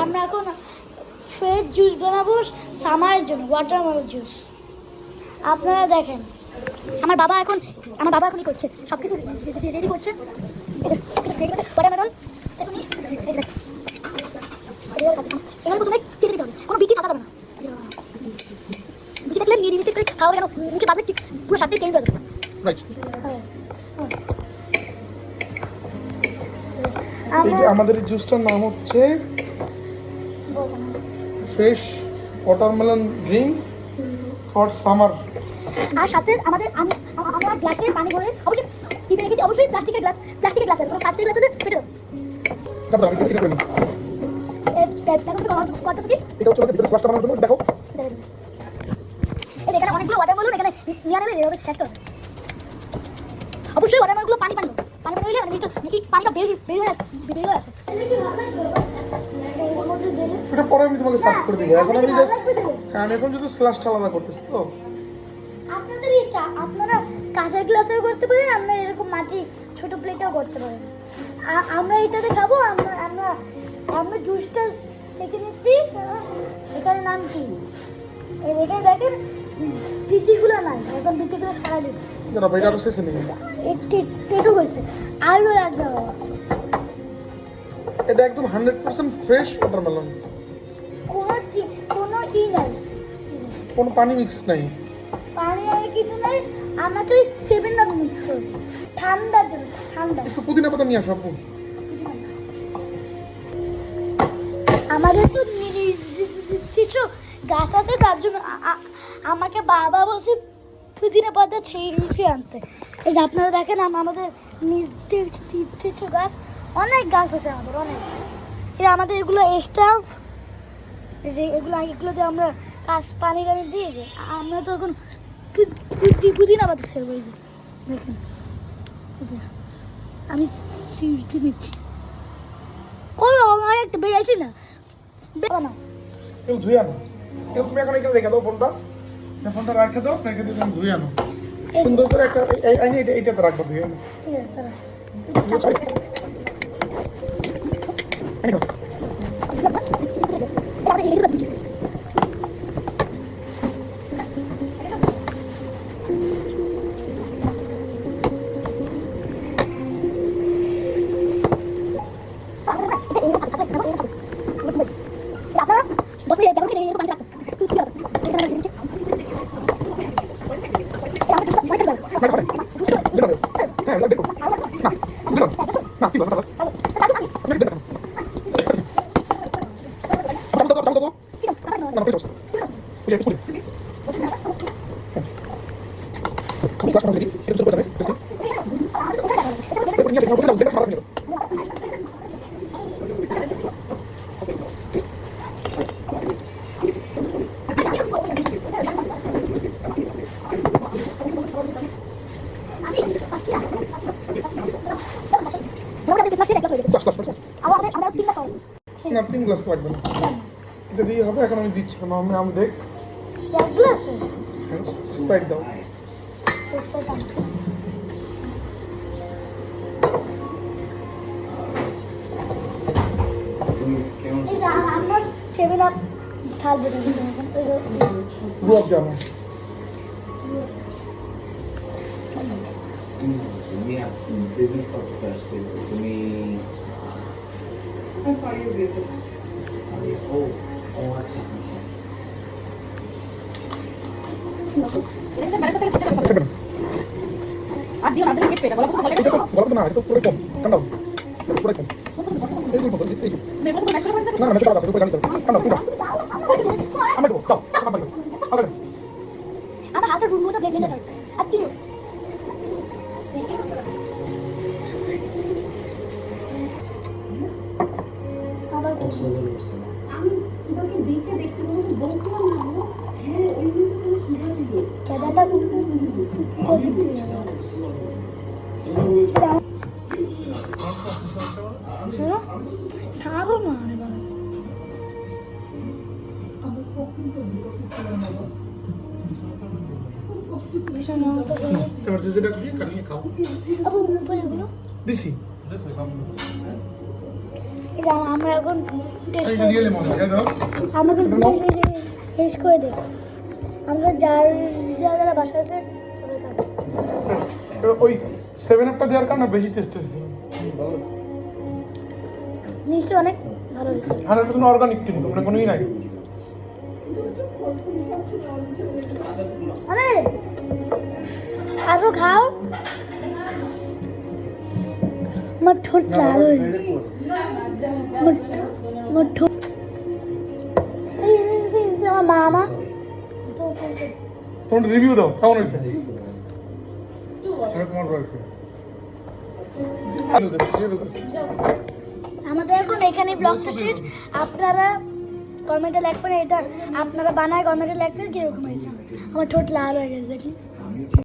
আমরা এখন fresh juice বানাবো সামারের জন্য, ওয়াটারমেলন জুস। আপনারা দেখেন আমার বাবা এখন কি করছে, সব কিছু রেডি করছে। ওয়াটারমেলন এখানে প্রথমে কেটে দিতে হবে, কোনো বিচি থাকা যাবে না। বিচি থাকলে নিয়ে নিতে খাওয়া যেন মুখে বাদে পুরো স্বাদটাই চেঞ্জ হয়ে যাবে। আমাদের এই জুসটার নাম হচ্ছে fresh watermelon drinks for summer. আর সাথে আমরা গ্লাসে পানি ভরে অবশ্যই টিপে রেখেছি, অবশ্যই প্লাস্টিকের গ্লাস কোনো কাঁচের গ্লাস হলে ফেটে যাবে। দেখো এখানে অনেকগুলো ওয়াটারমেলন এখানে নিয়ে নেবে, এভাবে শেষ করবে। অবশ্যই ওয়াটারমেলনগুলো পানি হলে পানিটা বের হয়ে আসে। এটা পরে আমি তোমাকে সার্ভ করে দিব। এখন আমি জাস্ট আমি এখন শুধু স্ল্যাশটা আলাদা করতেছি। তো আপনাদের ইচ্ছা, আপনারা কাঁচের গ্লাসেও করতে পারেন, আমরা এরকম মাটি ছোট প্লেটেও করতে পারেন। আমরা এটাতে খাবো। আমরা জুসটা সেঁকে নিচ্ছি। এখানে নাম কি, এখানে দেখেন বিচিগুলো নাই, এখন বিচিগুলো ছাড়া দিচ্ছি। এটা আরো শেষে নেই, একটু হয়েছে আরও লাগবে। এটা একদম 100% ফ্রেশ ওয়াটারমেলন, কোনো ই নাই, কোনো পানি মিক্স নাই, পানি আর কিছু নাই। আমাকে 7 আপ মিক্স করবো ঠান্ডার জন্য। ঠান্ডা একটু পুদিনা পাতা নিয়ে আসো আপু। আমাদের তো কিছু গাছ আছে, তার জন্য আমাকে বাবা বলছে পুদিনা পাতা ছিঁড়ে আনতে। এই যে আপনারা দেখেন আমাদের কিছু গাছ, অনেক গাছ আছে আমাদের, অনেক। আমাদের এগুলো স্টাফ, যে এগুলো দিয়ে আমরা পানি দিয়ে যে আমরা তো এখন পুদিনা পাতা ছেড়ে বলছি। দেখেন আমি সিঁড়িতে নিচ্ছি, আর একটা বেরিয়ে আসি না। কেউ ধুয়ে আনো, তুমি এখন এখানে রেখে দাও ফোনটা রেখে দাও, রেখে দিয়ে তুমি ধুয়ে আনো সুন্দর করে। একটা এইটাতে রাখবো, ধুয়ে আনো। ঠিক আছে, না 3 গ্লাস লাগবে না, এটা দিয়ে হবে। এখন আমি দিচ্ছি, আমি দেখ স্প্রাইট দাও। আমরা 7 আপ ঢালবো। গোলাপ জামুন বিজনেস করতে আসছে তুমি। ও আচ্ছা আচ্ছা, গোলাপ না, এটা পুরো কম ঠান্ডা, পুরো কম। এই যে না না, এটা আছে পুরো ঠান্ডা পুরো। আমি দেবো দাও, আমার হাতে রুম মতো ব্লেন্ড দাও। আচ্ছা আমি সুগারকে বেঁচে দেখছি, বলছিলাম না হ্যাঁ ওই সুগার ছিল কেদারটা সারো না রে বাবা। এবার যেটা দিয়ে কালিয়ে খাও। আবু উপরে গুলো দিছি যে আমরা এখন টেস্ট এই যে করে রিয়েলি মজা এই দাও আমাকে টেস্ট করে দেখ আমরা যারা বাসা আছে সবাই খাবো ওই 7 আপটা দেওয়ার কারণে বেশি টেস্ট হয়েছে ভালো নিশ্চয় অনেক ভালো হয়েছে 100% অর্গানিক কিন্তু মানে কোনো ই নাই আরে আরো খাও আমার ঠোঁট লাল হয়ে গেছে আমার ঠোঁট আমার মামা তোমার রিভিউ দাও কেমন হয়েছে তোমার হয়েছে আমাদের এখন এখানে ব্লগটা শেষ আপনারা কমেন্টে লিখবেন এটা আপনারা বানায় কমেন্টে লিখবেন কিরকম হয়েছে আমার ঠোঁট লাল হয়ে গেছে দেখুন